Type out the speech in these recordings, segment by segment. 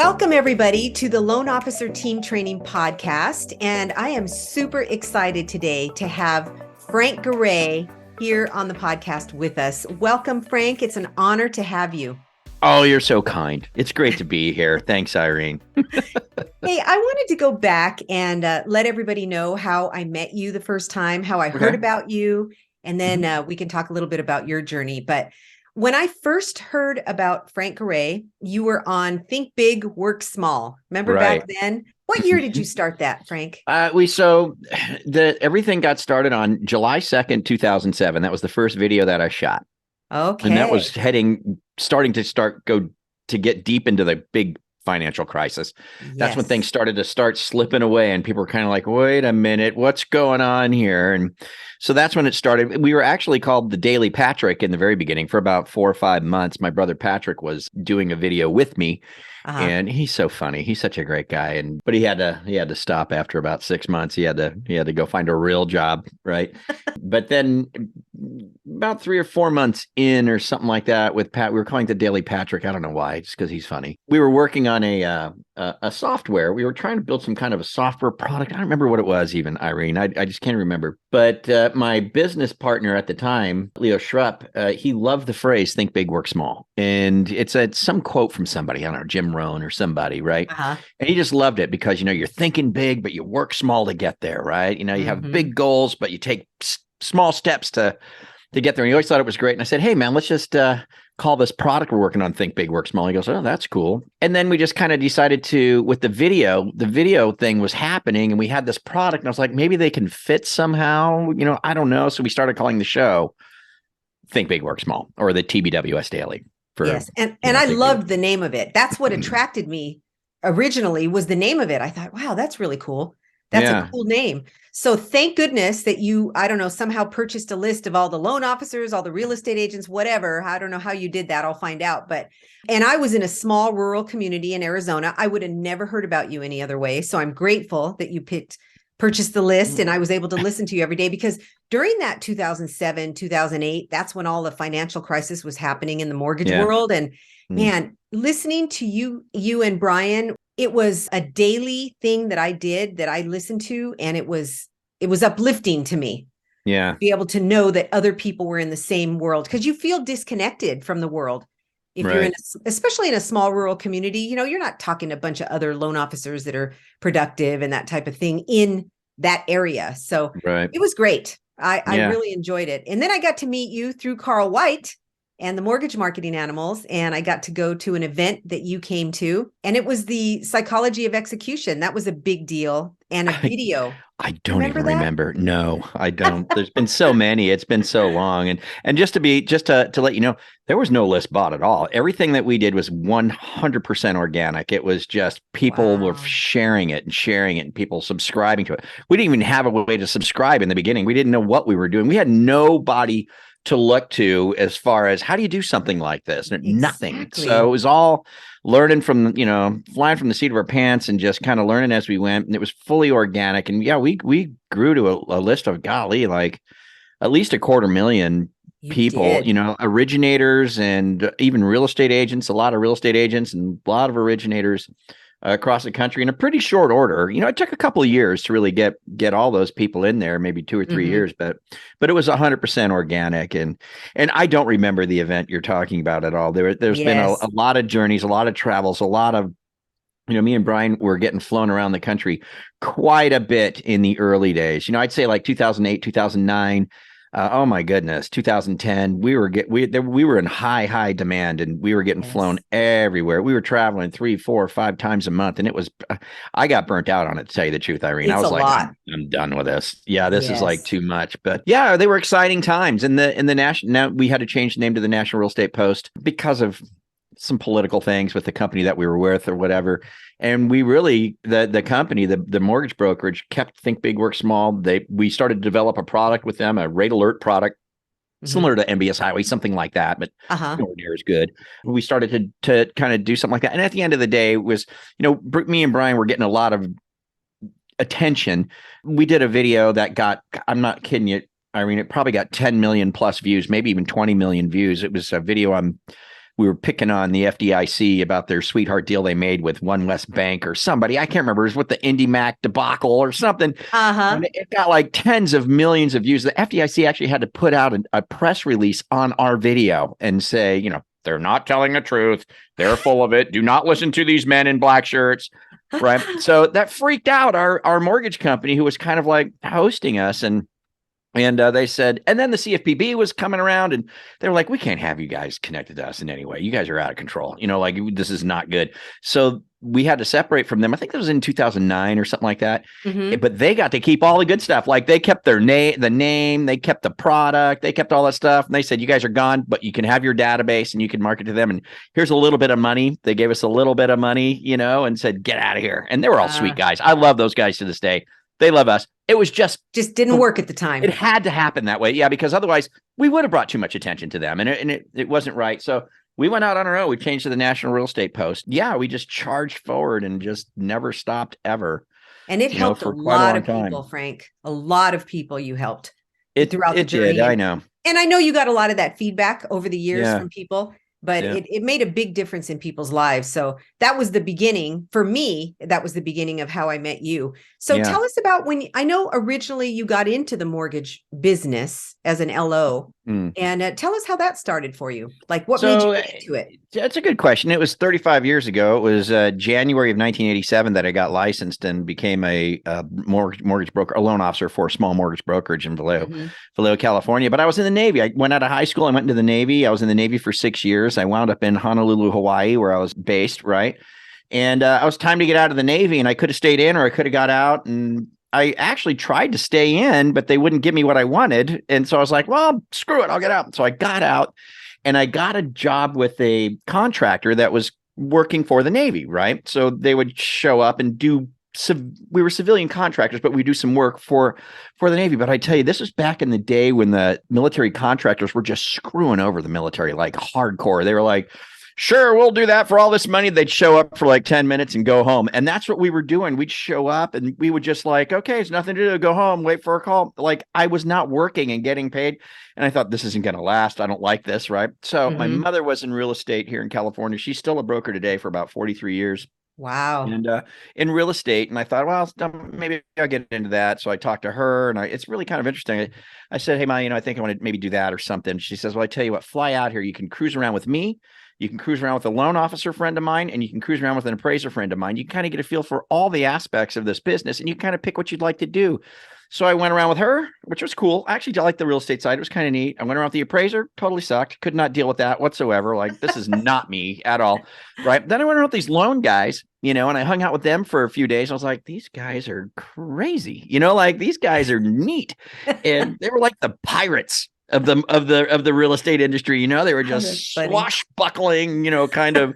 Welcome, everybody, to the Loan Officer Team Training Podcast. And I am super excited today to have Frank Garay here on the podcast with us. Welcome, Frank. It's an honor to have you. Oh, you're so kind. It's great to be here. Thanks, Irene. Hey, I wanted to go back and let everybody know how I met you the first time, how I heard about you, and then we can talk a little bit about your journey. But when I first heard about Frank Garay, you were on Think Big, Work Small. Remember back then? What year did you start that, Frank? Everything got started on July 2nd, 2007. That was the first video that I shot. Okay. And that was starting to get deep into the big financial crisis. That's when things started to slipping away, and people were kind of like, wait a minute, what's going on here? And so that's when it started. We were actually called the Daily Patrick in the very beginning for about 4 or 5 months. My brother Patrick was doing a video with me. And he's so funny. He's such a great guy. But he had to stop after about 6 months. He had to go find a real job, right? But then about 3 or 4 months in or something like that with Pat, we were calling it the Daily Patrick. I don't know why, just because he's funny. We were working on a software. We were trying to build some kind of a software product. I don't remember what it was even, Irene. I just can't remember. But my business partner at the time, Leo Schrupp, he loved the phrase "Think Big, Work Small," and it's some quote from somebody. I don't know, Jim Rohn or somebody, right? And he just loved it because you're thinking big, but you work small to get there, right? You have big goals, but you take small steps to get there. And he always thought it was great. And I said, hey, man, let's just call this product we're working on Think Big, Work Small. He goes, oh, that's cool. And then we just kind of decided with the video thing was happening, and we had this product, and I was like, maybe they can fit somehow, I don't know. So we started calling the show Think Big, Work Small, or the TBWS Daily. Yes. And I loved the name of it. That's what attracted me originally, was the name of it. I thought, wow, that's really cool. That's a cool name. So thank goodness that you, I don't know, somehow purchased a list of all the loan officers, all the real estate agents, whatever. I don't know how you did that. I'll find out. And I was in a small rural community in Arizona. I would have never heard about you any other way. So I'm grateful that you purchased the list, and I was able to listen to you every day, because during that 2007, 2008, that's when all the financial crisis was happening in the mortgage world. And man, listening to you and Brian, it was a daily thing that I did, that I listened to, and it was uplifting to me. Yeah. Be able to know that other people were in the same world, because you feel disconnected from the world. If you're especially in a small rural community, you're not talking to a bunch of other loan officers that are productive and that type of thing in that area. So it was great. I really enjoyed it. And then I got to meet you through Carl White and the Mortgage Marketing Animals. And I got to go to an event that you came to, and it was the Psychology of Execution. That was a big deal, and a video. I don't even remember. No, I don't. There's been so many. It's been so long. And just to let you know, there was no list bought at all. Everything that we did was 100% organic. It was just people were sharing it and people subscribing to it. We didn't even have a way to subscribe in the beginning. We didn't know what we were doing. We had nobody to look to as far as how do you do something like this? Nothing. So it was all learning from, flying from the seat of our pants and just kind of learning as we went. And it was fully organic. And we grew to a list of, golly, like at least 250,000 people, originators and even real estate agents, a lot of real estate agents and a lot of originators across the country in a pretty short order. It took a couple of years to really get all those people in there, maybe 2 or 3 years, but it was 100% organic. And I don't remember the event you're talking about at all. There's been a lot of journeys, a lot of travels, a lot of, me and Brian were getting flown around the country quite a bit in the early days. I'd say like 2008, 2009. Oh my goodness, 2010, we were in high demand, and we were getting flown everywhere. We were traveling 3, 4, 5 times a month, and it was, I got burnt out on it, to tell you the truth, Irene. I was like, I'm done with this. Yeah, this is like too much. But yeah, they were exciting times. In the national, now we had to change the name to the National Real Estate Post because of some political things with the company that we were with or whatever. And we really, the company, the mortgage brokerage, kept Think Big, Work Small. We started to develop a product with them, a rate alert product, similar to MBS Highway, something like that, but nowhere near as good. We started to kind of do something like that. And at the end of the day, it was, me and Brian were getting a lot of attention. We did a video that got, I'm not kidding you, Irene, it probably got 10 million plus views, maybe even 20 million views. It was a video we were picking on the FDIC about their sweetheart deal they made with One Less Bank or somebody. I can't remember. It was with the IndyMac debacle or something. And it got like tens of millions of views. The FDIC actually had to put out a press release on our video and say, you know, they're not telling the truth. They're full of it. Do not listen to these men in black shirts. Right. So that freaked out our mortgage company, who was kind of like hosting us. And they said, and then the CFPB was coming around and they were like, we can't have you guys connected to us in any way. You guys are out of control. You know, like, this is not good. So we had to separate from them. I think that was in 2009 or something like that. But they got to keep all the good stuff. Like, they kept their the name, they kept the product, they kept all that stuff. And they said, you guys are gone, but you can have your database and you can market to them. And here's a little bit of money. They gave us a little bit of money, you know, and said, get out of here. And they were all sweet guys. I love those guys to this day. They love us. It was just didn't work at the time. It had to happen that way. Yeah, because otherwise we would have brought too much attention to them, and it wasn't right. So we went out on our own. We changed to the National Real Estate Post. Yeah, we just charged forward and just never stopped ever. And it helped a lot of people, Frank. A lot of people you helped throughout the journey. It did, I know. And I know you got a lot of that feedback over the years from people. But it made a big difference in people's lives. So that was the beginning for me. That was the beginning of how I met you. So tell us about I know originally you got into the mortgage business as an LO, and tell us how that started for you. Like, what made you get into it? That's a good question. It was 35 years ago. It was January of 1987 that I got licensed and became a mortgage broker, a loan officer for a small mortgage brokerage in Vallejo, California. But I was in the Navy. I went out of high school. I went into the Navy. I was in the Navy for 6 years. I wound up in Honolulu, Hawaii, where I was based, right? And it was time to get out of the Navy, and I could have stayed in or I could have got out. And I actually tried to stay in, but they wouldn't give me what I wanted. And so I was like, well, screw it, I'll get out. So I got out, and I got a job with a contractor that was working for the Navy, right? So they would show up and we were civilian contractors, but we do some work for the Navy. But I tell you, this was back in the day when the military contractors were just screwing over the military like hardcore. They were like, sure, we'll do that for all this money. They'd show up for like 10 minutes and go home. And that's what we were doing. We'd show up and we would just like, okay, it's nothing to do. Go home, wait for a call. Like, I was not working and getting paid. And I thought, this isn't going to last. I don't like this, right? So my mother was in real estate here in California. She's still a broker today for about 43 years. Wow. And in real estate. And I thought, well, maybe I'll get into that. So I talked to her, and it's really kind of interesting. I said, hey, Ma, I think I want to maybe do that or something. She says, well, I tell you what, fly out here. You can cruise around with me. You can cruise around with a loan officer friend of mine, and you can cruise around with an appraiser friend of mine. You can kind of get a feel for all the aspects of this business, and you kind of pick what you'd like to do. So I went around with her, which was cool. Actually, I liked the real estate side. It was kind of neat. I went around with the appraiser, totally sucked. Could not deal with that whatsoever. Like, this is not me at all. Right. Then I went around with these loan guys, and I hung out with them for a few days. I was like, these guys are crazy. Like, these guys are neat. And they were like the pirates of the real estate industry. They were just swashbuckling, kind of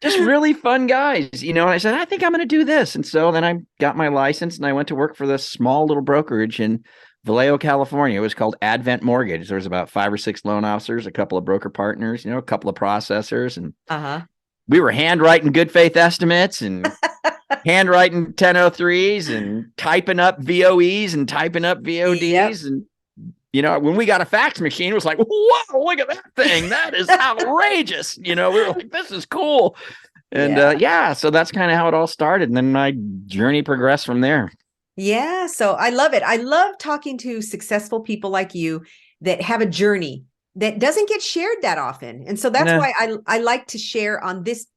just really fun guys, and I said, I think I'm going to do this. And so then I got my license and I went to work for this small little brokerage in Vallejo, California. It was called Advent Mortgage. There was about 5 or 6 loan officers, a couple of broker partners, a couple of processors. And we were handwriting good faith estimates and handwriting 1003s and typing up VOEs and typing up VODs. And when we got a fax machine, it was like, whoa, look at that thing. That is outrageous. We were like, this is cool. And so that's kind of how it all started. And then my journey progressed from there. Yeah. So I love it. I love talking to successful people like you that have a journey that doesn't get shared that often. And so that's why I like to share on this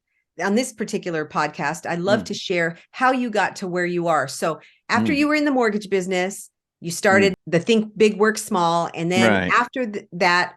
particular podcast. I love to share how you got to where you are. So after you were in the mortgage business, you started the Think Big, Work Small. And then after that,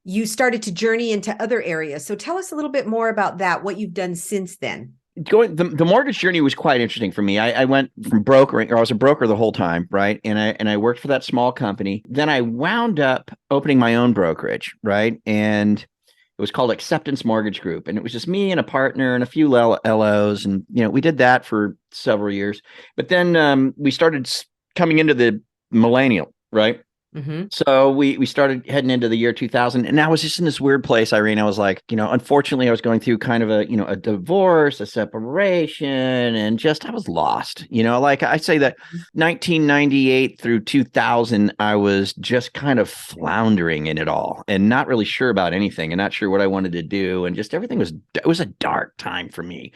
you started to journey into other areas. So tell us a little bit more about that, what you've done since then. The mortgage journey was quite interesting for me. I went from brokering, or I was a broker the whole time, right? And I worked for that small company. Then I wound up opening my own brokerage, right? And it was called Acceptance Mortgage Group. And it was just me and a partner and a few LOs. And, we did that for several years. But then we started coming into the millennial, right? Mm-hmm. So we started heading into the year 2000, and I was just in this weird place, Irene. I was like, unfortunately, I was going through kind of a divorce, a separation, and just I was lost. Like I say that 1998 through 2000, I was just kind of floundering in it all and not really sure about anything and not sure what I wanted to do, and just everything it was a dark time for me.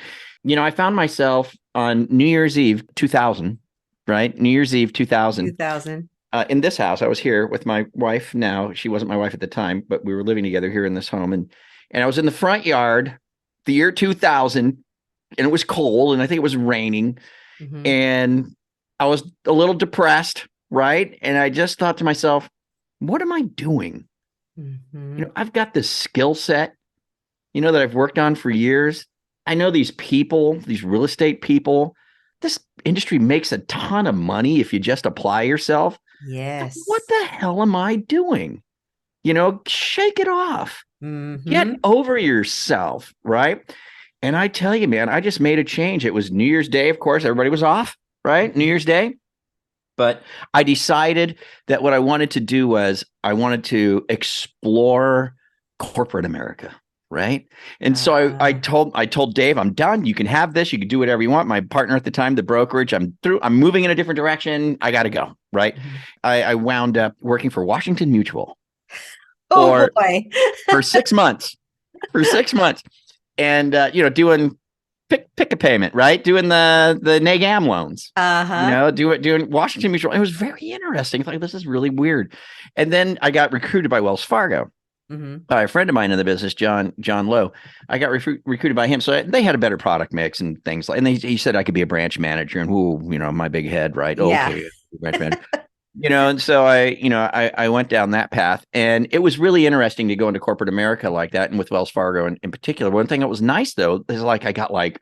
I found myself on New Year's Eve 2000, right? New Year's Eve 2000. 2000. In this house. I was here with my wife now. She wasn't my wife at the time, but we were living together here in this home. And I was in the front yard, the year 2000, and it was cold, and I think it was raining. Mm-hmm. And I was a little depressed, right? And I just thought to myself, what am I doing? Mm-hmm. I've got this skill set, that I've worked on for years. I know these people, these real estate people. This industry makes a ton of money if you just apply yourself. Yes. What the hell am I doing? Shake it off. Mm-hmm. Get over yourself, right? And I tell you, man, I just made a change. It was New Year's Day, of course. Everybody was off, right? New Year's Day. But I decided that what I wanted to do was I wanted to explore corporate America. Right. And so I told Dave, I'm done. You can have this. You can do whatever you want. My partner at the time, the brokerage, I'm through. I'm moving in a different direction. I got to go. Right. Mm-hmm. I wound up working for Washington Mutual. Oh, boy. For 6 months. And, doing pick a payment, right? Doing the NAGAM loans, doing Washington Mutual. It was very interesting. It's like, this is really weird. And then I got recruited by Wells Fargo. Mm-hmm. By a friend of mine in the business, John Lowe. I got recruited by him. So they had a better product mix and things like, and he said I could be a branch manager, and my big head, right? Yeah. Okay, branch manager. And so I went down that path, and it was really interesting to go into corporate America like that. And with Wells Fargo in particular, one thing that was nice though, is like, I got like,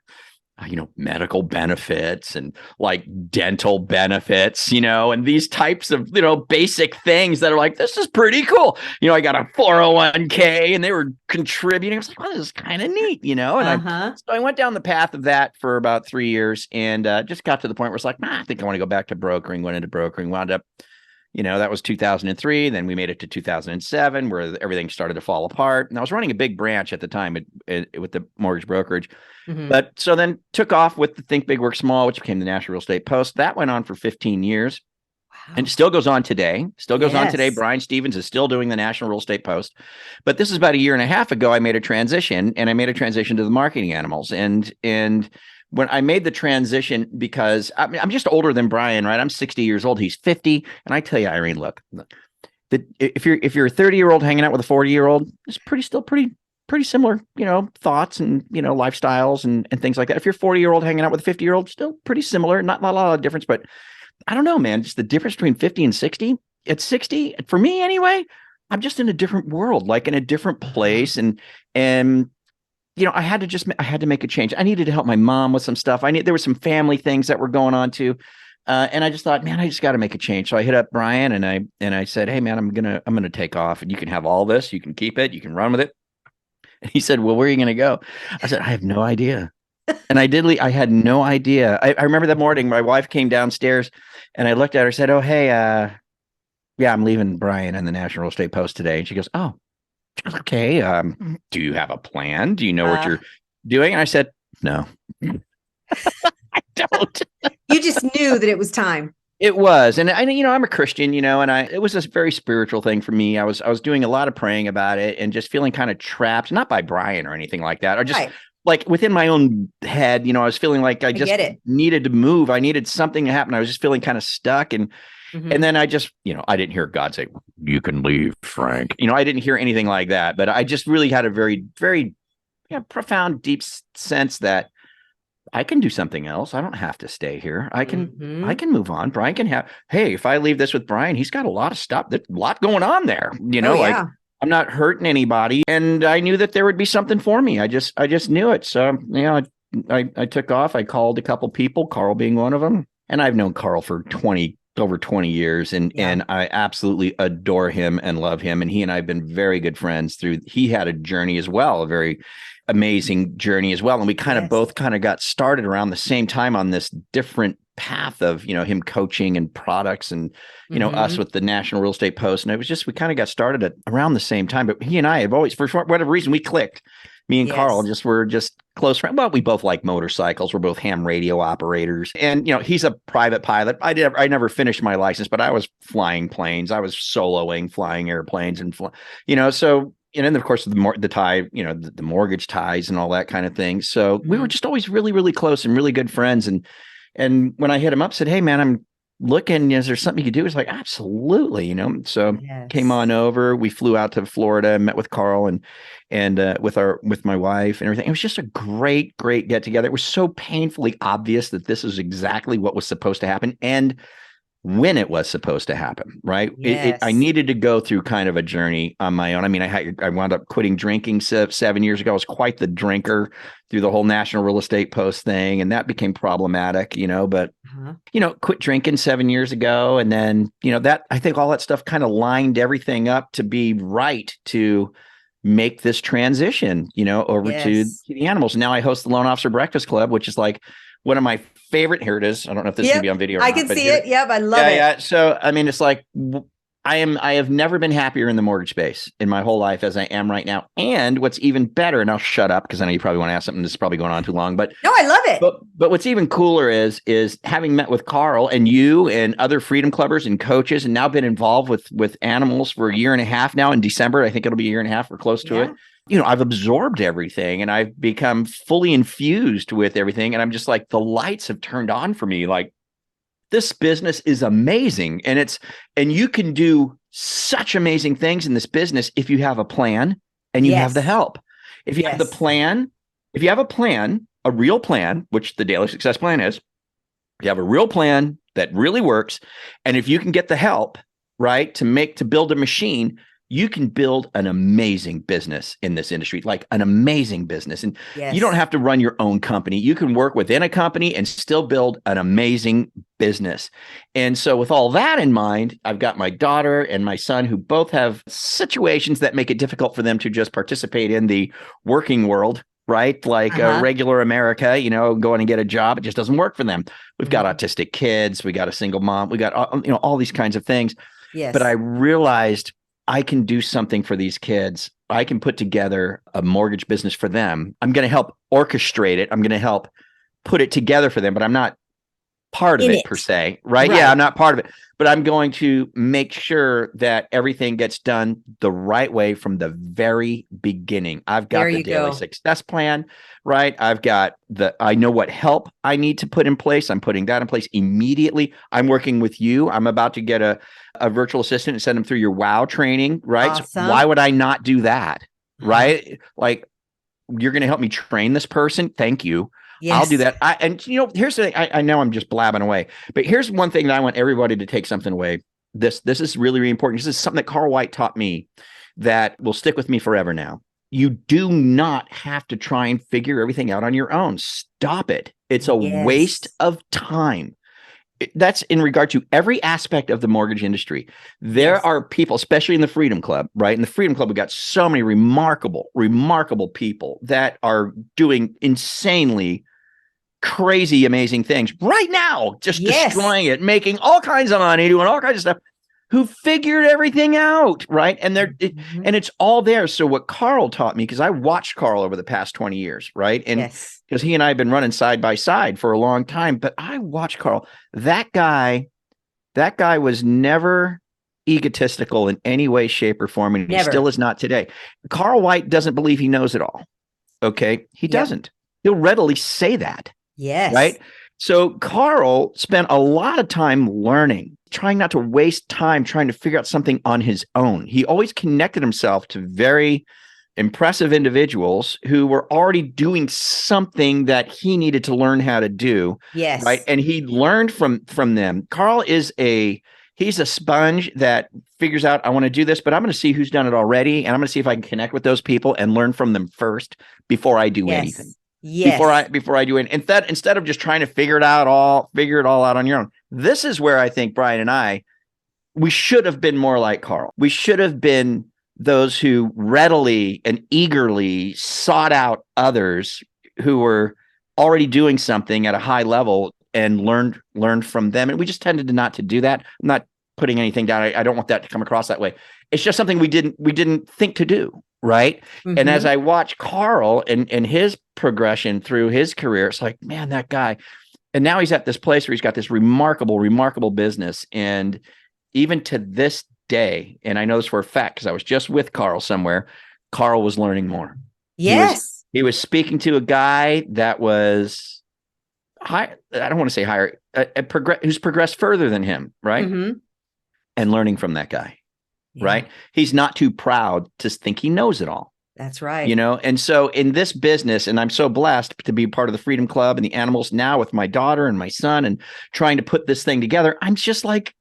medical benefits and like dental benefits, and these types of, basic things that are like, this is pretty cool. I got a 401k and they were contributing. I was like, well, this is kind of neat, and so I went down the path of that for about 3 years and just got to the point where it's like, I think I want to go back to brokering, went into brokering, wound up, that was 2003. Then we made it to 2007 where everything started to fall apart. And I was running a big branch at the time with the mortgage brokerage. Mm-hmm. But so then took off with the Think Big Work Small, which became the National Real Estate Post. That went on for 15 years. Wow. And it still goes on today. Brian Stevens is still doing the National Real Estate Post. But this is about a year and a half ago, I made a transition, and I made a transition to the marketing animals. And when I made the transition, because I'm just older than Brian, right? I'm 60 years old. He's 50. And I tell you, Irene, look, if you're a 30-year-old hanging out with a 40-year-old, it's still pretty similar, thoughts and, lifestyles and things like that. If you're a 40-year-old hanging out with a 50-year-old, still pretty similar, not a lot of difference, but I don't know, man, just the difference between 50 and 60. At 60, for me anyway, I'm just in a different world, like in a different place. And I had to make a change. I needed to help my mom with some stuff. There were some family things that were going on too. And I just thought, man, I just got to make a change. So I hit up Brian and I said, hey man, I'm going to take off, and you can have all this. You can keep it. You can run with it. And he said, well, where are you going to go? I said, I have no idea. And I had no idea. I remember that morning, my wife came downstairs and I looked at her and said, oh, hey, yeah, I'm leaving Brian and the National Real Estate Post today. And she goes, oh, okay. Do you have a plan? Do you know what you're doing? And I said, no, I don't. You just knew that it was time. It was. And I'm a Christian, and it was a very spiritual thing for me. I was doing a lot of praying about it and just feeling kind of trapped, not by Brian or anything like that, or just like within my own head, I was feeling like I just needed to move. I needed something to happen. I was just feeling kind of stuck. And then I just, I didn't hear God say, you can leave, Frank. I didn't hear anything like that, but I just really had a very, very profound, deep sense that I can do something else. I don't have to stay here. I can move on. Brian can if I leave this with Brian, he's got a lot of stuff, there's a lot going on there, like I'm not hurting anybody. And I knew that there would be something for me. I just knew it. So, I took off. I called a couple people, Carl being one of them. And I've known Carl for over 20 years. And I absolutely adore him and love him. And he and I have been very good friends he had a journey as well, a very amazing journey as well. And we both got started around the same time on this different path of, him coaching and products and, us with the National Real Estate Post. And it was just, we kind of got started at around the same time, but he and I have always, for whatever reason, we clicked. Me and Carl were just close friends. Well, we both like motorcycles. We're both ham radio operators. And, he's a private pilot. I never finished my license, but I was flying planes. I was soloing, flying airplanes and, so, and then of course the tie, the mortgage ties and all that kind of thing. So we were just always really, really close and really good friends. And when I hit him up, said, "Hey man, I'm looking, is there something you could do?" He's like, "Absolutely." So came on over, we flew out to Florida, met with Carl and with my wife and everything. It was just a great get together. It was so painfully obvious that this is exactly what was supposed to happen. And when it was supposed to happen, right? Yes. I needed to go through kind of a journey on my own. I mean, I wound up quitting drinking 7 years ago. I was quite the drinker through the whole National Real Estate Post thing, and that became problematic, but, quit drinking 7 years ago. And then, that, I think all that stuff kind of lined everything up to be right to make this transition, over to the animals. Now I host the Loan Officer Breakfast Club, which is like one of my favorite. Here it is. I don't know if this is going to be on video or I not, can see it. Yep. I love it. Yeah. So, I mean, it's like, I have never been happier in the mortgage space in my whole life as I am right now. And what's even better, and I'll shut up because I know you probably want to ask something. This is probably going on too long, but no, I love it. But what's even cooler is having met with Carl and you and other freedom clubbers and coaches, and now been involved with animals for a year and a half now. In December, I think it'll be a year and a half or close to it. I've absorbed everything and I've become fully infused with everything. And I'm just like, the lights have turned on for me. Like, this business is amazing. And you can do such amazing things in this business if you have a plan and you have the help. If you have the plan, if you have a plan, a real plan, which the Daily Success Plan is, you have a real plan that really works. And if you can get the help, right, to build a machine, you can build an amazing business in this industry, like an amazing business. And you don't have to run your own company. You can work within a company and still build an amazing business. And so with all that in mind, I've got my daughter and my son who both have situations that make it difficult for them to just participate in the working world, right? Like regular America, going and get a job. It just doesn't work for them. We've got autistic kids. We got a single mom. We got, all these kinds of things. Yes. But I realized I can do something for these kids. I can put together a mortgage business for them. I'm going to help orchestrate it. I'm going to help put it together for them, but I'm not part of it per se, right? Yeah, I'm not part of it, but I'm going to make sure that everything gets done the right way from the very beginning. I've got the Daily Success Plan, right? I know what help I need to put in place. I'm putting that in place immediately. I'm working with you. I'm about to get a virtual assistant and send them through your WOW training, right? Awesome. So why would I not do that, right? Like, you're going to help me train this person. Thank you. Yes. I'll do that. Here's the thing. I know I'm just blabbing away, but here's one thing that I want everybody to take something away. This is really, really important. This is something that Carl White taught me that will stick with me forever now. You do not have to try and figure everything out on your own. Stop it. It's a waste of time. That's in regard to every aspect of the mortgage industry. There are people, especially in the Freedom Club, right? In the Freedom Club, we've got so many remarkable people that are doing insanely crazy, amazing things right now, just destroying it, making all kinds of money, doing all kinds of stuff, who figured everything out, right? And and it's all there. So what Carl taught me, because I watched Carl over the past 20 years, right? And because he and I have been running side by side for a long time, but I watched Carl. That guy was never egotistical in any way, shape, or form, and he still is not today. Carl White doesn't believe he knows it all. Okay, he doesn't. He'll readily say that. Yes. Right. So Carl spent a lot of time learning, trying not to waste time trying to figure out something on his own. He always connected himself to very impressive individuals who were already doing something that he needed to learn how to do. Yes. Right. And he learned from them. Carl is he's a sponge that figures out, I want to do this, but I'm going to see who's done it already. And I'm going to see if I can connect with those people and learn from them first before I do anything. Yes. Before I do it. Instead of just trying to figure it all out on your own. This is where I think Brian and we should have been more like Carl. We should have been those who readily and eagerly sought out others who were already doing something at a high level and learned from them. And we just tended to not to do that. I'm not putting anything down. I don't want that to come across that way. It's just something we didn't think to do. Right. Mm-hmm. And as I watch Carl and his progression through his career, it's like, man, that guy. And now he's at this place where he's got this remarkable business. And even to this day, and I know this for a fact because I was just with Carl somewhere, Carl was learning more. Yes. He was speaking to a guy that was high. I don't want to say higher, who's progressed further than him. Right. Mm-hmm. And learning from that guy. Yeah. Right. He's not too proud to think he knows it all. That's right. And so in this business, and I'm so blessed to be part of the Freedom Club and the animals now with my daughter and my son and trying to put this thing together. I'm just like,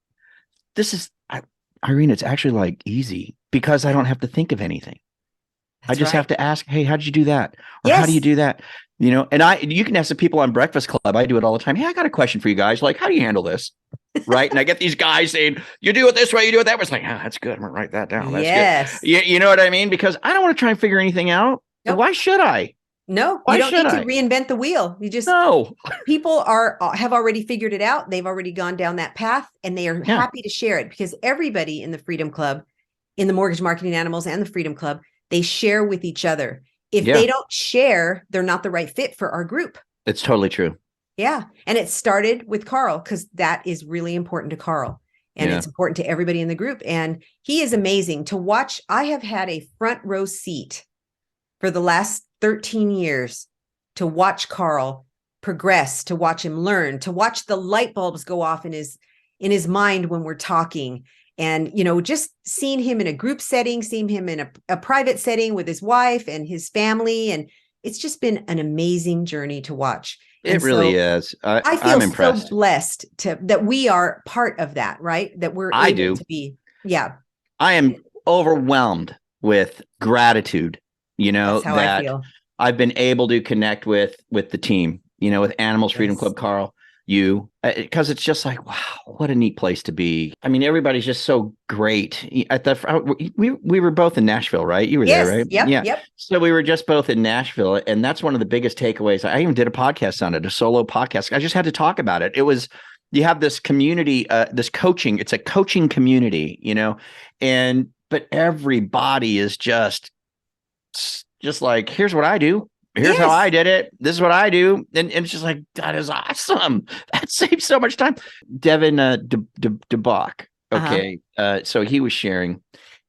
Irene, it's actually like easy because I don't have to think of anything. That's I just have to ask, hey, how did you do that? Or how do you do that? And you can ask the people on Breakfast Club. I do it all the time. Hey, I got a question for you guys. Like, how do you handle this? Right. And I get these guys saying, you do it this way, you do it that way. It's like, that's good. I'm going to write that down. That's good. You know what I mean? Because I don't want to try and figure anything out. Nope. Why should I? No, you don't need to reinvent the wheel. You just people have already figured it out. They've already gone down that path and they are happy to share it because everybody in the Freedom Club, in the Mortgage Marketing Animals and the Freedom Club, they share with each other. If they don't share, they're not the right fit for our group. It's totally true. Yeah. And it started with Carl because that is really important to Carl. And it's important to everybody in the group. And he is amazing to watch. I have had a front row seat for the last 13 years to watch Carl progress, to watch him learn, to watch the light bulbs go off in his mind when we're talking. And, just seeing him in a group setting, seeing him in a private setting with his wife and his family. And it's just been an amazing journey to watch. It really is. I feel I'm impressed. So blessed that we are part of that, right? That we're able to be. Yeah. I am overwhelmed with gratitude, That's how I feel. I've been able to connect with the team, with Animals Freedom Club, Carl, because it's just like, wow, what a neat place to be. I mean, everybody's just so great. We were both in Nashville, right? You were there, right? Yep. So we were just both in Nashville, and that's one of the biggest takeaways. I even did a podcast on it, a solo podcast. I just had to talk about it. It was, you have this community, this coaching. It's a coaching community, but everybody is just like, here's what I do. Here's how I did it. This is what I do. And it's just like, that is awesome. That saves so much time. Devin DeBach. Okay. So he was sharing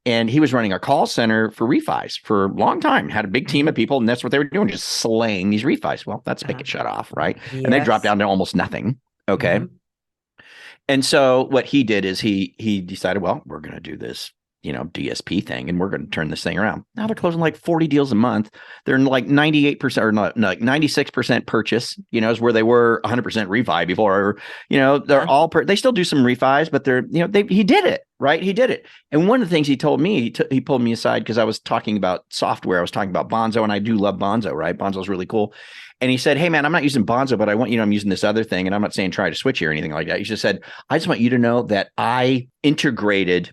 and he was running our call center for refis for a long time, had a big team of people. And that's what they were doing, just slaying these refis. Well, that's make it shut off. Right. Yes. And they dropped down to almost nothing. Okay. Mm-hmm. And so what he did is he decided, well, we're going to do this DSP thing, and we're going to turn this thing around. Now they're closing like 40 deals a month. They're in like 98% or not, like 96% purchase, is where they were 100% refi before, they're all, they still do some refis, but they're, he did it, right? He did it. And one of the things he told me, he pulled me aside because I was talking about software. I was talking about Bonzo, and I do love Bonzo, right? Bonzo's really cool. And he said, hey man, I'm not using Bonzo, but I want I'm using this other thing. And I'm not saying try to switch you or anything like that. He just said, I just want you to know that I integrated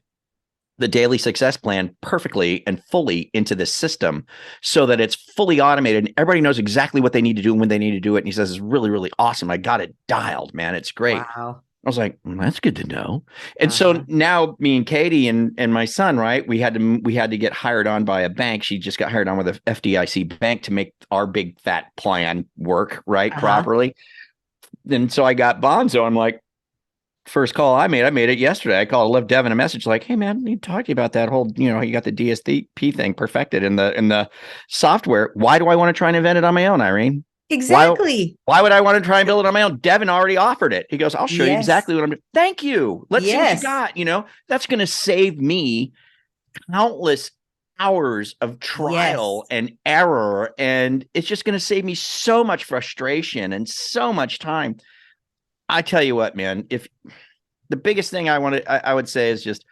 the daily success plan perfectly and fully into this system so that it's fully automated and everybody knows exactly what they need to do and when they need to do it. And he says, it's really, really awesome. I got it dialed, man. It's great. Wow. I was like, that's good to know. And so now me and Katie and my son, right, we had to get hired on by a bank. She just got hired on with a FDIC bank to make our big fat plan work, right, properly. And so I got Bonzo. I'm like, first call I made it yesterday. I left Devin a message like, hey man, I need to talk to you about that whole, you got the DSP thing perfected in the software. Why do I want to try and invent it on my own, Irene? Exactly. Why would I want to try and build it on my own? Devin already offered it. He goes, I'll show you exactly what I'm doing. Thank you. Let's see what you got. That's going to save me countless hours of trial and error. And it's just going to save me so much frustration and so much time. I tell you what, man, if the biggest thing I would say is just,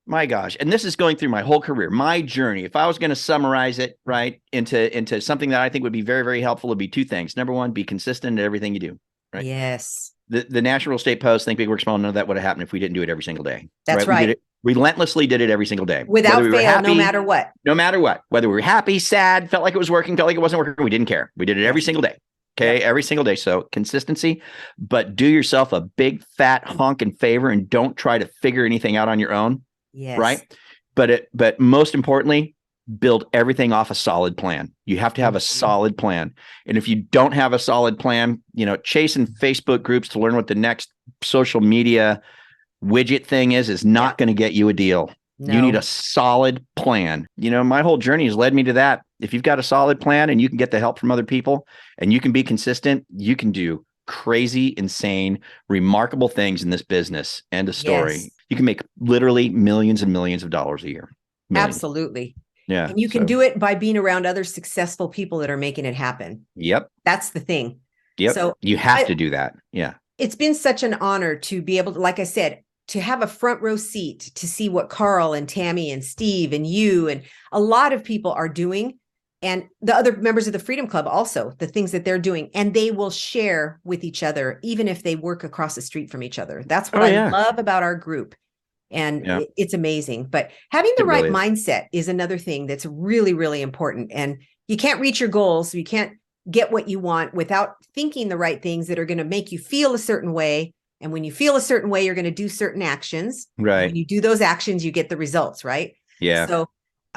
my gosh, and this is going through my whole career, my journey. If I was going to summarize it right into something that I think would be very, very helpful, it'd be two things. Number one, be consistent in everything you do. Right. Yes. The National Real Estate Post, Think Big Work Small, none of that would have happened if we didn't do it every single day. That's right. Relentlessly did it every single day. Without fail, no matter what. No matter what. Whether we were happy, sad, felt like it was working, felt like it wasn't working, we didn't care. We did it every single day. Okay. Every single day. So consistency, but do yourself a big fat honking favor and don't try to figure anything out on your own. Yes. Right. But most importantly, build everything off a solid plan. You have to have a solid plan. And if you don't have a solid plan, chasing Facebook groups to learn what the next social media widget thing is not going to get you a deal. No. You need a solid plan. My whole journey has led me to that. If you've got a solid plan and you can get the help from other people and you can be consistent, you can do crazy, insane, remarkable things in this business. End of story. Yes. You can make literally millions and millions of dollars a year. Millions. Absolutely. Yeah. And you can do it by being around other successful people that are making it happen. Yep. That's the thing. Yep. So you have to do that. Yeah. It's been such an honor to be able to, like I said, to have a front row seat to see what Carl and Tammy and Steve and you and a lot of people are doing. And the other members of the Freedom Club also, the things that they're doing, and they will share with each other, even if they work across the street from each other. That's what I love about our group. And it's amazing. But having the right mindset is another thing that's really, really important. And you can't reach your goals. You can't get what you want without thinking the right things that are going to make you feel a certain way. And when you feel a certain way, you're going to do certain actions. Right. When you do those actions, you get the results, right? Yeah. So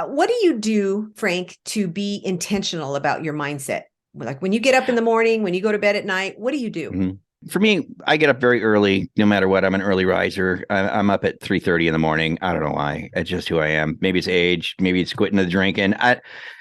what do you do, Frank, to be intentional about your mindset? Like when you get up in the morning, when you go to bed at night, what do you do? Mm-hmm. For me, I get up very early, no matter what. I'm an early riser. I'm up at 3:30 in the morning. I don't know why. It's just who I am. Maybe it's age. Maybe it's quitting the drinking.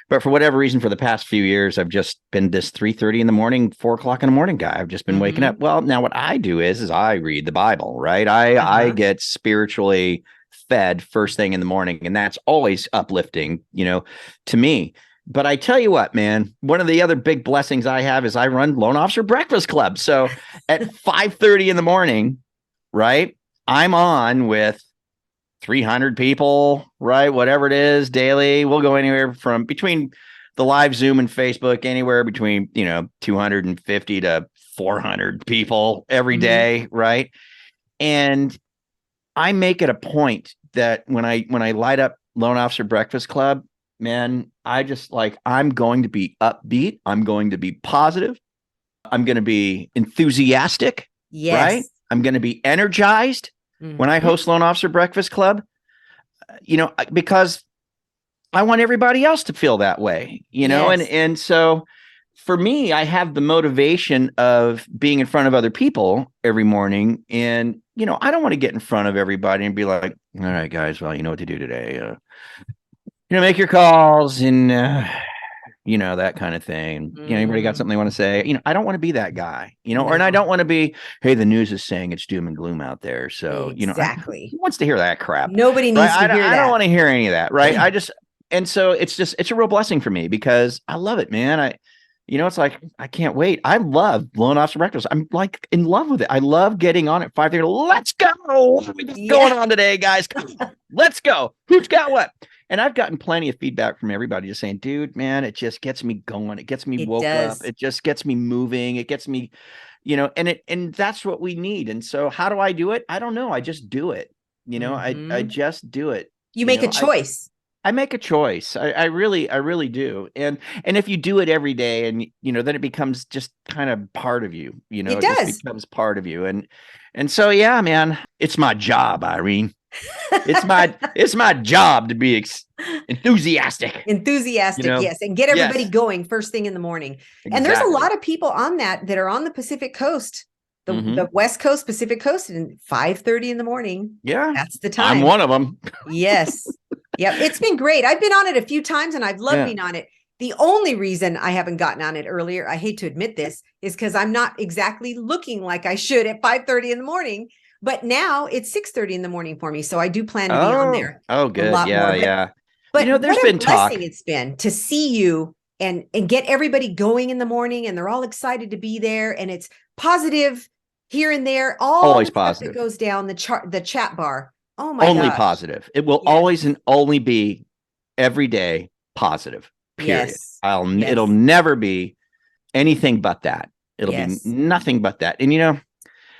But for whatever reason, for the past few years, I've just been this 3:30 in the morning, 4:00 in the morning guy. I've just been waking up. Well, now what I do is I read the Bible, right? I get spiritually fed first thing in the morning, and that's always uplifting, to me. But I tell you what, man, one of the other big blessings I have is I run Loan Officer Breakfast Club. So at 5:30 in the morning, right, I'm on with 300 people, right? Whatever it is daily. We'll go anywhere from between the live Zoom and Facebook, anywhere between, 250 to 400 people every day. Right. And I make it a point that when I light up Loan Officer Breakfast Club, man, I just I'm going to be upbeat. I'm going to be positive. I'm going to be enthusiastic. Yes. Right. I'm going to be energized. When I host Loan Officer Breakfast Club, because I want everybody else to feel that way, and so for me, I have the motivation of being in front of other people every morning. And, I don't want to get in front of everybody and be like, all right, guys, well, you know what to do today. Make your calls and, that kind of thing. Anybody got something they want to say? I don't want to be that guy, and I don't want to be, hey, the news is saying it's doom and gloom out there. So, exactly. Who wants to hear that crap? Nobody needs to hear that. I don't want to hear any of that. Right. And so it's a real blessing for me because I love it, man. It's like, I can't wait. I love Loan Officer Breakfast. I'm in love with it. I love getting on at 5:30. Let's go. What's going on today, guys? Let's go. Who's got what? And I've gotten plenty of feedback from everybody just saying, dude, man, it just gets me going. It gets me woke up. It just gets me moving. It gets me, and that's what we need. And so how do I do it? I don't know. I just do it. I just do it. You make a choice. I make a choice. I really do. And if you do it every day and, then it becomes just kind of part of you, it does. Just becomes part of you. And so, yeah, man, it's my job, Irene. It's my job to be enthusiastic. Yes. And get everybody going first thing in the morning. Exactly. And there's a lot of people on that are on the Pacific Coast, the West Coast, Pacific Coast, and 5:30 in the morning. Yeah. That's the time. I'm one of them. Yes. Yeah. It's been great. I've been on it a few times and I've loved being on it. The only reason I haven't gotten on it earlier, I hate to admit this, is because I'm not exactly looking like I should at 5:30 in the morning. But now it's 6:30 in the morning for me. So I do plan to be on there. Oh, good. Yeah. But there's what been a talk. blessing it's been to see you and get everybody going in the morning, and they're all excited to be there. And it's positive here and there. Always the stuff positive. that goes down the chat bar. Oh my God. Only positive. It will always and only be every day positive. Period. Yes. It'll never be anything but that. It'll be nothing but that. And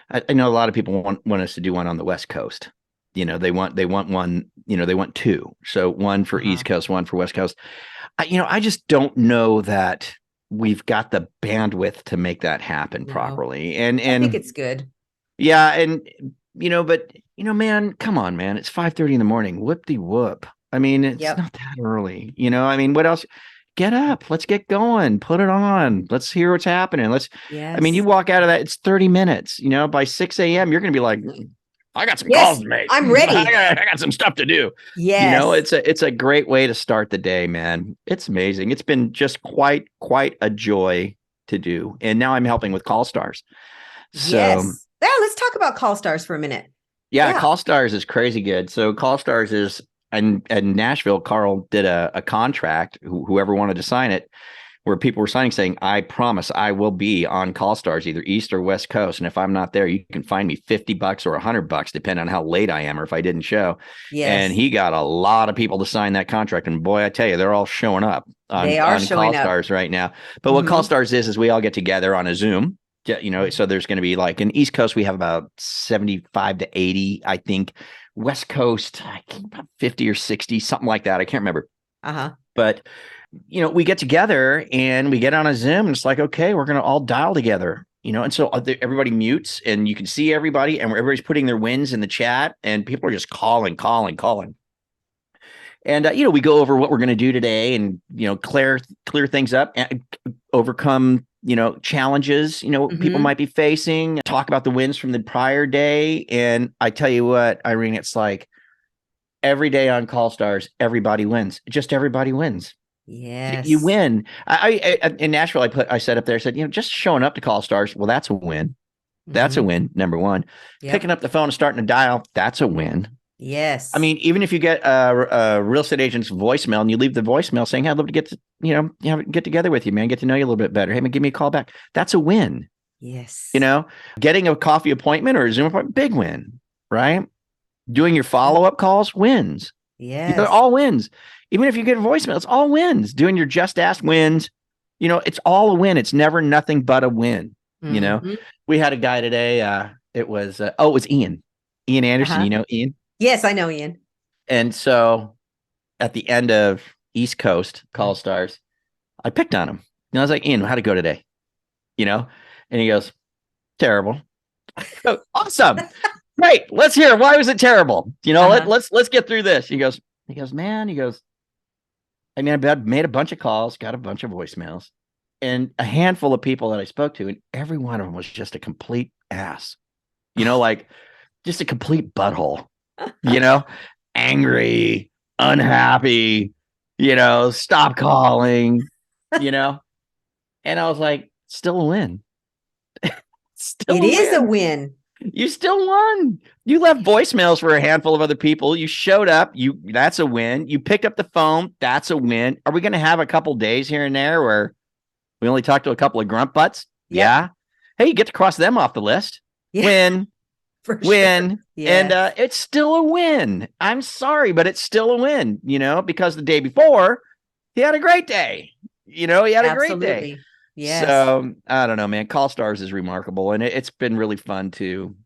I know a lot of people want us to do one on the West Coast. They want one, they want two. So one for East Coast, one for West Coast. I just don't know that we've got the bandwidth to make that happen properly. And I think it's good. Yeah. And, but, man, come on, man. It's 5:30 in the morning. Whoop-de-whoop. I mean, it's not that early. I mean, what else? Get up. Let's get going. Put it on. Let's hear what's happening. I mean, you walk out of that, it's 30 minutes. By 6 a.m., you're going to be like, I got some calls to make. I'm ready. I got some stuff to do. Yes. It's a great way to start the day, man. It's amazing. It's been just quite a joy to do. And now I'm helping with Callstars. So, yeah, let's talk about Callstars for a minute. Yeah, Callstars is crazy good. So Callstars is in Nashville. Carl did a contract, whoever wanted to sign it, where people were signing saying, I promise I will be on Callstars, either East or West Coast. And if I'm not there, you can find me $50 or $100, depending on how late I am or if I didn't show. Yes. And he got a lot of people to sign that contract. And boy, I tell you, they're all showing up on Callstars right now. But what Callstars is we all get together on a Zoom. So there's going to be like in East Coast, we have about 75 to 80, I think. West Coast, about 50 or 60, something like that. I can't remember. But, we get together and we get on a Zoom and it's like, okay, we're going to all dial together, and so everybody mutes and you can see everybody and everybody's putting their wins in the chat and people are just calling. And, we go over what we're going to do today and, clear things up and overcome challenges, people might be facing, talk about the wins from the prior day. And I tell you what, Irene, it's like every day on Callstars, everybody wins. Just everybody wins. Yes. You win. I in Nashville, I said up there, I said, just showing up to Callstars. Well, that's a win. That's a win. Number one, picking up the phone and starting to dial. That's a win. Yes. I mean, even if you get a real estate agent's voicemail and you leave the voicemail saying, hey, I'd love to get to, get together with you, man, get to know you a little bit better. Hey, man, give me a call back. That's a win. Yes. Getting a coffee appointment or a Zoom appointment, big win, right? Doing your follow-up calls, wins. Yes. They're all wins. Even if you get a voicemail, it's all wins. Doing your Just Ask wins, it's all a win. It's never nothing but a win. We had a guy today. It was Ian Anderson. Ian? Yes, I know Ian. And so at the end of East Coast Callstars, I picked on him. And I was like, Ian, how'd it go today? And he goes, terrible. Awesome. Great. Let's hear it. Why was it terrible? Let's get through this. He goes, man, I mean, I made a bunch of calls, got a bunch of voicemails, and a handful of people that I spoke to, and every one of them was just a complete ass, like just a complete butthole. Angry, unhappy, stop calling, and I was like, still a win. It is a win. You still won. You left voicemails for a handful of other people. You showed up. That's a win. You picked up the phone. That's a win. Are we going to have a couple days here and there where we only talk to a couple of grunt butts? Yep. Yeah. Hey, you get to cross them off the list. Yeah. Win. Win. Sure. Yes. And it's still a win. I'm sorry, but it's still a win, because the day before he had a great day. He had a great day. Yes. So I don't know, man. Callstars is remarkable, and it's been really fun to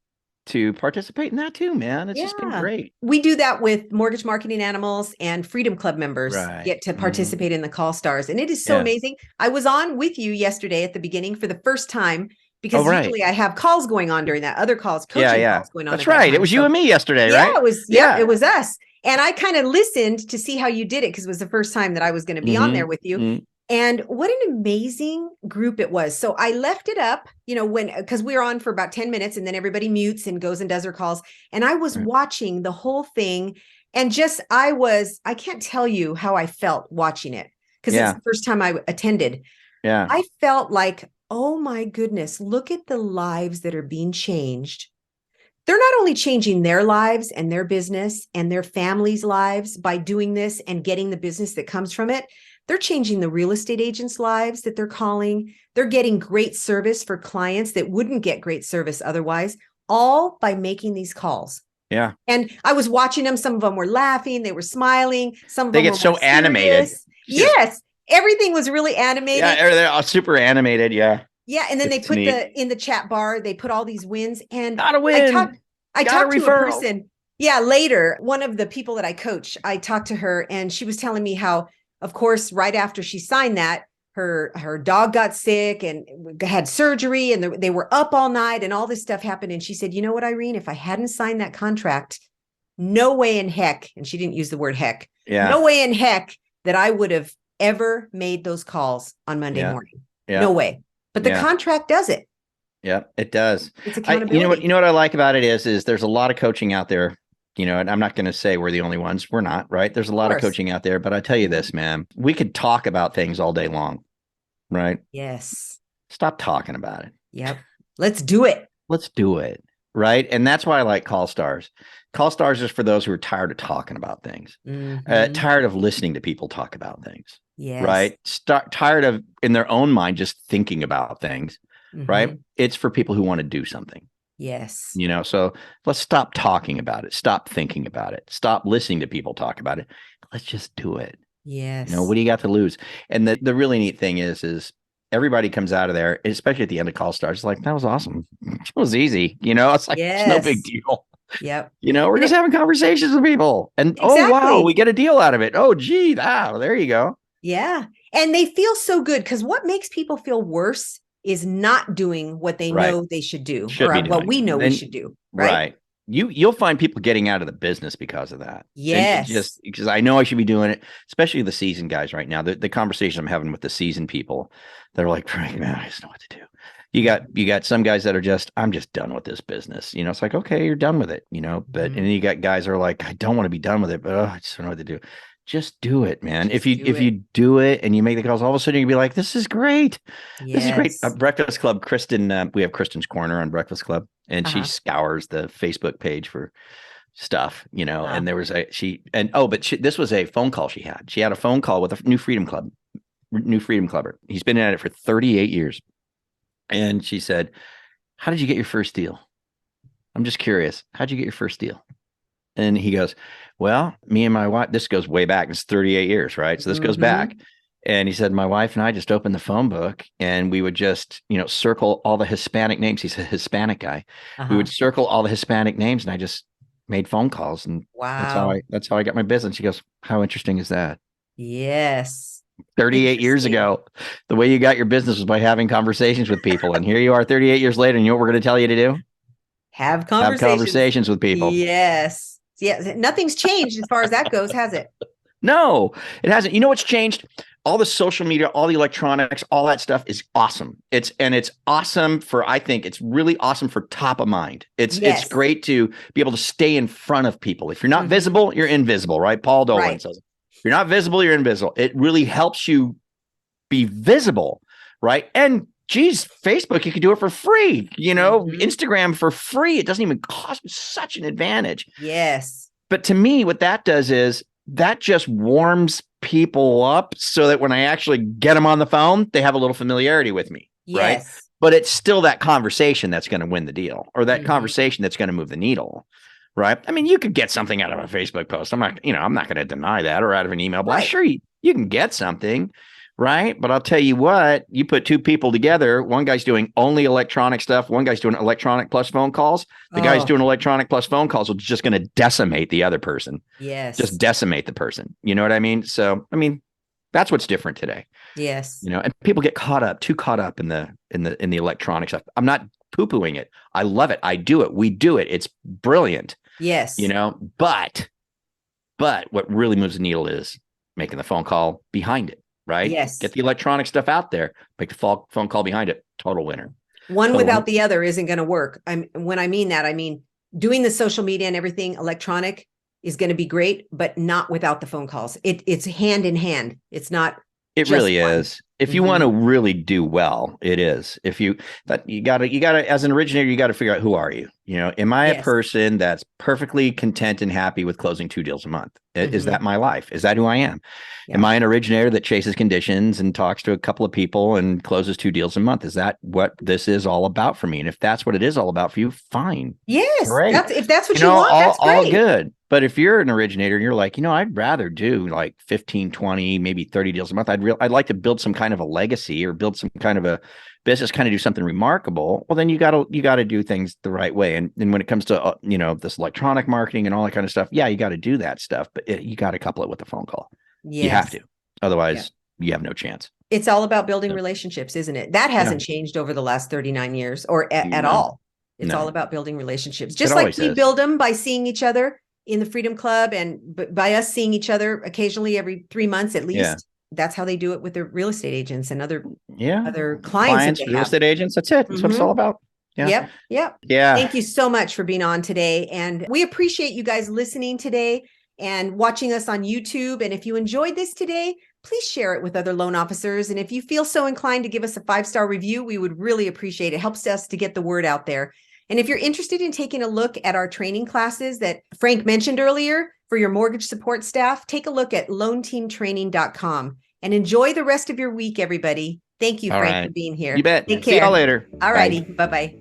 participate in that too, man. It's just been great. We do that with Mortgage Marketing Animals and Freedom Club members get to participate in the Callstars, and it is so amazing. I was on with you yesterday at the beginning for the first time. Because usually I have calls going on during that, other calls, coaching calls going on. That's right. It was you and me yesterday, right? It was. It was us. And I kind of listened to see how you did it because it was the first time that I was going to be on there with you. And what an amazing group it was. So I left it up, because we were on for about 10 minutes and then everybody mutes and goes and does their calls. And I was watching the whole thing and I can't tell you how I felt watching it because it's the first time I attended. Yeah. I felt like, oh my goodness, look at the lives that are being changed. They're not only changing their lives and their business and their families' lives by doing this and getting the business that comes from it. They're changing the real estate agents' lives that they're calling. They're getting great service for clients that wouldn't get great service otherwise, all by making these calls. Yeah. And I was watching them. Some of them were laughing. They were smiling. Some of them get so animated. Yes. Everything was really animated. Yeah, they're all super animated. Yeah. Yeah. And then they put in the chat bar, they put all these wins and got a win. I talked to a person. Yeah. Later, one of the people that I coach, I talked to her and she was telling me how, of course, right after she signed that, her dog got sick and had surgery, and they were up all night, and all this stuff happened. And she said, you know what, Irene, if I hadn't signed that contract, no way in heck, and she didn't use the word heck, no way in heck that I would have ever made those calls on Monday morning. No way. But the contract does it. Yeah, it does. It's accountability. You know what I like about it is there's a lot of coaching out there, and I'm not going to say we're the only ones. We're not, right? There's a lot of coaching out there, but I tell you this, man, we could talk about things all day long, right? Yes. Stop talking about it. Yep. Let's do it. Let's do it. Right. And that's why I like Callstars. Callstars is for those who are tired of talking about things, tired of listening to people talk about things. Yes. Right. Tired of in their own mind just thinking about things. Right. It's for people who want to do something. Yes. So let's stop talking about it. Stop thinking about it. Stop listening to people talk about it. Let's just do it. Yes. What do you got to lose? And the really neat thing is everybody comes out of there, especially at the end of Callstars, it's like, that was awesome. It was easy. It's like, it's no big deal. Yep. We're just having conversations with people and oh, wow, we get a deal out of it. Oh, gee, there you go. Yeah. And they feel so good, because what makes people feel worse is not doing what they know they should do, or what we know we should do. Right. You'll find people getting out of the business because of that. Yes. Just because I know I should be doing it, especially the seasoned guys right now. The conversation I'm having with the seasoned people, they're like, Frank, man, I just know what to do. You got some guys that are I'm just done with this business. It's like, okay, you're done with it, but and then you got guys that are like, I don't want to be done with it, but I just don't know what to do. Just do it, man. If you do it and you make the calls, all of a sudden you'll be like, this is great. Yes. This is great. Breakfast Club, Kristen, we have Kristen's Corner on Breakfast Club, and she scours the Facebook page for stuff, and there was this was a phone call she had. She had a phone call with a new Freedom Clubber. He's been at it for 38 years. And she said, how did you get your first deal? I'm just curious. How'd you get your first deal? And he goes, well, me and my wife, this goes way back. It's 38 years, right? So this goes back. And he said, my wife and I just opened the phone book, and we would just, circle all the Hispanic names. He's a Hispanic guy. We would circle all the Hispanic names, and I just made phone calls. And that's how I got my business. She goes, how interesting is that? Yes. 38 years ago, the way you got your business was by having conversations with people. And here you are 38 years later, and you know what we're going to tell you to do? Have conversations with people. Yes. Yeah. Nothing's changed as far as that goes, has it? No, it hasn't. You know what's changed? All the social media, all the electronics, all that stuff is awesome. It's awesome I think it's really awesome for top of mind. It's great to be able to stay in front of people. If you're not visible, you're invisible, right? Paul Dolan says, if you're not visible, you're invisible. It really helps you be visible, right? And geez, Facebook, you can do it for free, Instagram for free. It doesn't even cost such an advantage. Yes. But to me, what that does is that just warms people up so that when I actually get them on the phone, they have a little familiarity with me. Yes. Right. But it's still that conversation that's going to win the deal, or that conversation that's going to move the needle. Right. I mean, you could get something out of a Facebook post. I'm not going to deny that, or out of an email blast. Sure, you can get something. Right. But I'll tell you what, you put two people together. One guy's doing only electronic stuff. One guy's doing electronic plus phone calls. The guy's doing electronic plus phone calls is just going to decimate the other person. Yes. Just decimate the person. You know what I mean? So, that's what's different today. Yes. And people get too caught up in the electronic stuff. I'm not poo-pooing it. I love it. I do it. We do it. It's brilliant. Yes. But what really moves the needle is making the phone call behind it. Right? Yes. Get the electronic stuff out there. Make the phone call behind it. Total winner. One without the other isn't going to work. When I mean that, I mean doing the social media and everything electronic is going to be great, but not without the phone calls. It's hand in hand. It's not. It really is. If you want to really do well, it is. You gotta, as an originator, you got to figure out, who are you? Am I a person that's perfectly content and happy with closing 2 deals a month? Is that my life? Is that who I am? Yeah. Am I an originator that chases conditions and talks to a couple of people and closes 2 deals a month? Is that what this is all about for me? And if that's what it is all about for you, fine. Yes. Great. If that's what you want, that's great. All good. But if you're an originator and you're like, I'd rather do like 15, 20, maybe 30 deals a month. I'd like to build some kind of a legacy, or build some kind of a business, kind of do something remarkable. Well, then you got to do things the right way. And when it comes to, this electronic marketing and all that kind of stuff, yeah, you got to do that stuff, but you got to couple it with a phone call. Yes. You have to. Otherwise, you have no chance. It's all about building relationships, isn't it? That hasn't changed over the last 39 years or at all. It's all about building relationships. Just like we build them by seeing each other in the Freedom Club and by us seeing each other occasionally every 3 months at least. Yeah. That's how they do it with their real estate agents and other clients real estate agents. That's it. That's what it's all about. Yeah. Yep. Thank you so much for being on today. And we appreciate you guys listening today and watching us on YouTube. And if you enjoyed this today, please share it with other loan officers. And if you feel so inclined to give us a 5-star review, we would really appreciate it. It helps us to get the word out there. And if you're interested in taking a look at our training classes that Frank mentioned earlier for your mortgage support staff, take a look at loanteamtraining.com and enjoy the rest of your week, everybody. Thank you, Frank, for being here. You bet. Take care. See y'all later. All righty. Bye-bye.